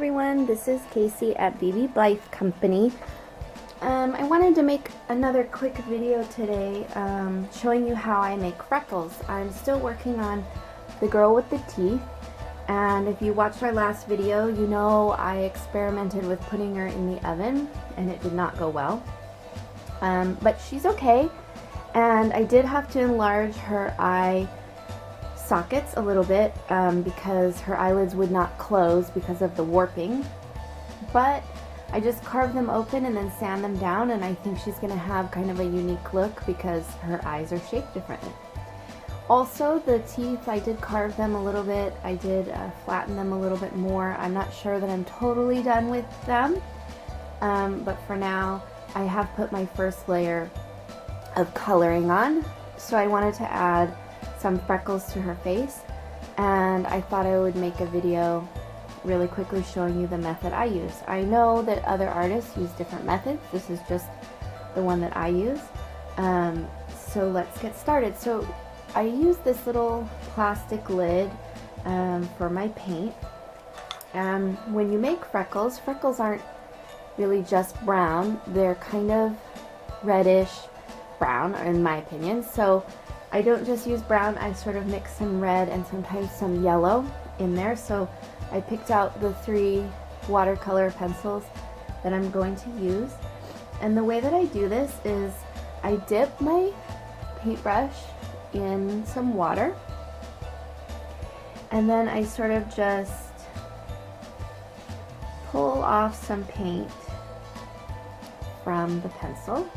everyone, this is Casey at BeBe Blythe Company. I wanted to make another quick video today showing you how I make freckles. I'm still working on the girl with the teeth, and if you watched our last video, you know I experimented with putting her in the oven and it did not go well. But she's okay, and I did have to enlarge her eye sockets a little bit because her eyelids would not close because of the warping, but I just carved them open and then sand them down, and I think she's gonna have kind of a unique look because her eyes are shaped differently. Also, the teeth, I did carve them a little bit. I did flatten them a little bit more. I'm not sure that I'm totally done with them, but for now I have put my first layer of coloring on, so I wanted to add some freckles to her face, and I thought I would make a video really quickly showing you the method I use. I know that other artists use different methods. This is just the one that I use. So let's get started. So I use this little plastic lid for my paint. And when you make freckles, freckles aren't really just brown. They're kind of reddish brown, in my opinion. So I don't just use brown, I sort of mix some red and sometimes some yellow in there. So I picked out the 3 watercolor pencils that I'm going to use. And the way that I do this is I dip my paintbrush in some water, and then I sort of just pull off some paint from the pencil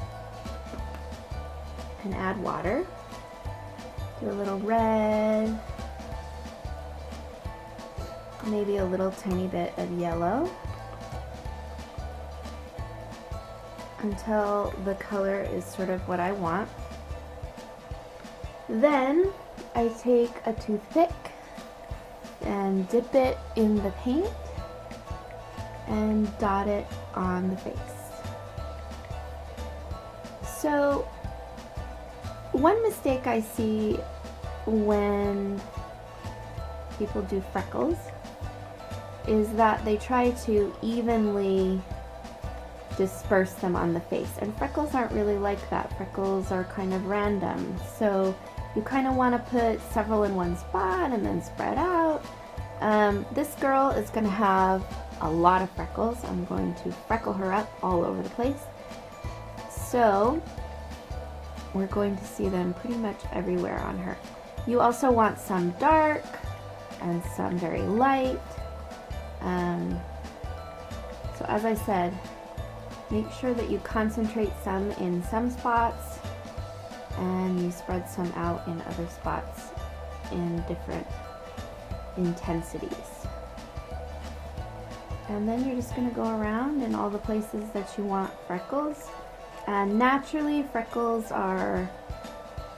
and add water. Do a little red, maybe a little tiny bit of yellow, until the color is sort of what I want. Then I take a toothpick and dip it in the paint and dot it on the face. So one mistake I see when people do freckles is that they try to evenly disperse them on the face, and freckles aren't really like that. Freckles are kind of random, so you kind of want to put several in one spot and then spread out. This girl is going to have a lot of freckles. I'm going to freckle her up all over the place, so we're going to see them pretty much everywhere on her. You also want some dark and some very light. So as I said, make sure that you concentrate some in some spots and you spread some out in other spots in different intensities. And then you're just going to go around in all the places that you want freckles. And naturally, freckles are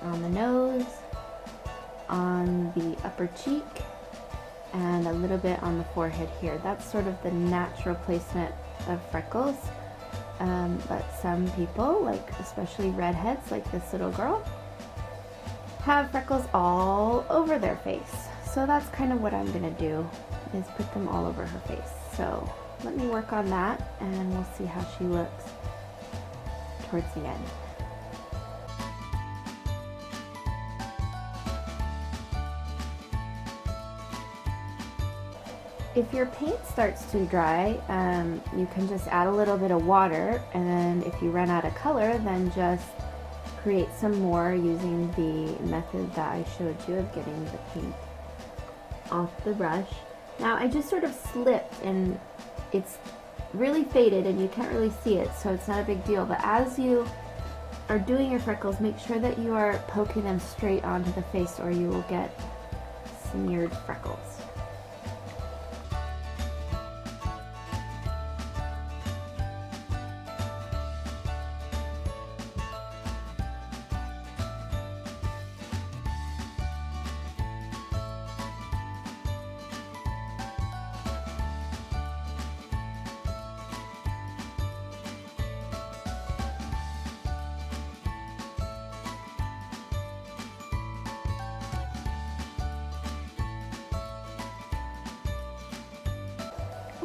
on the nose, on the upper cheek, and a little bit on the forehead here. That's sort of the natural placement of freckles. But some people, like especially redheads like this little girl, have freckles all over their face. So that's kind of what I'm going to do, is put them all over her face. So let me work on that and we'll see how she looks towards the end. If your paint starts to dry, you can just add a little bit of water, and if you run out of color, then just create some more using the method that I showed you of getting the paint off the brush. Now I just sort of slipped and it's really faded and you can't really see it, so it's not a big deal, but as you are doing your freckles, make sure that you are poking them straight onto the face or you will get smeared freckles.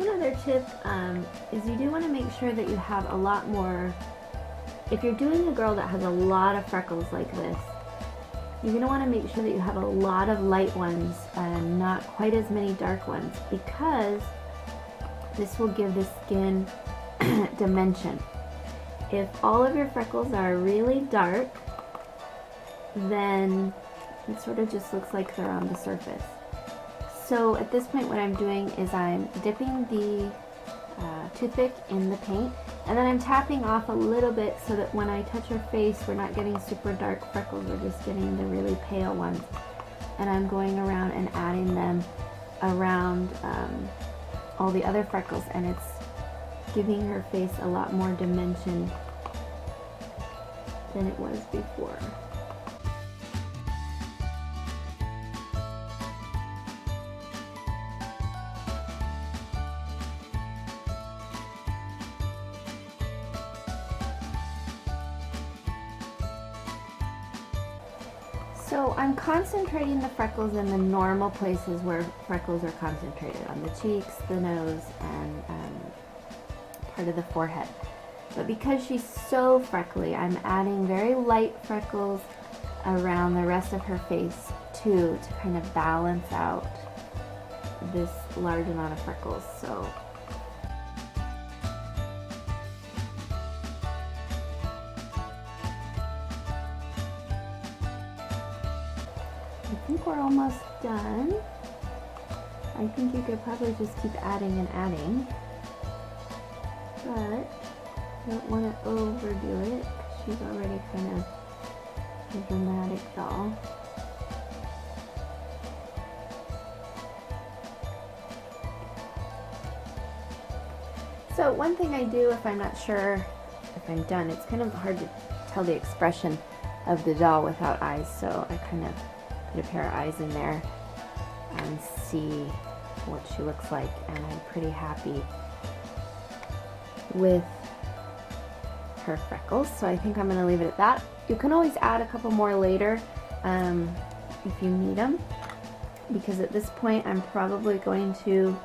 one other tip is you do want to make sure that you have a lot more. If you're doing a girl that has a lot of freckles like this, you're going to want to make sure that you have a lot of light ones and not quite as many dark ones, because this will give the skin dimension. If all of your freckles are really dark, then it sort of just looks like they're on the surface. So at this point what I'm doing is I'm dipping the toothpick in the paint, and then I'm tapping off a little bit so that when I touch her face we're not getting super dark freckles, we're just getting the really pale ones. And I'm going around and adding them around all the other freckles, and it's giving her face a lot more dimension than it was before. So I'm concentrating the freckles in the normal places where freckles are concentrated, on the cheeks, the nose, and part of the forehead. But because she's so freckly, I'm adding very light freckles around the rest of her face too, to kind of balance out this large amount of freckles. So I think we're almost done. I think you could probably just keep adding and adding, but you don't want to overdo it. She's already kind of a dramatic doll. So one thing I do if I'm not sure if I'm done, it's kind of hard to tell the expression of the doll without eyes, so I kind of put a pair of eyes in there and see what she looks like, and I'm pretty happy with her freckles, so I think I'm going to leave it at that. You can always add a couple more later if you need them, because at this point I'm probably going to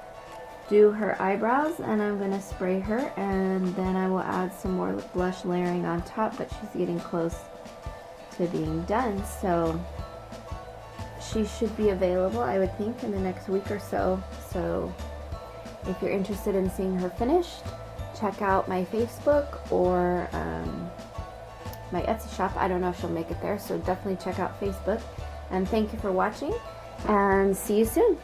do her eyebrows and I'm going to spray her, and then I will add some more blush layering on top, but she's getting close to being done, so she should be available, I would think, in the next week or so. So if you're interested in seeing her finished, check out my Facebook or my Etsy shop. I don't know if she'll make it there, so definitely check out Facebook. And thank you for watching, and see you soon.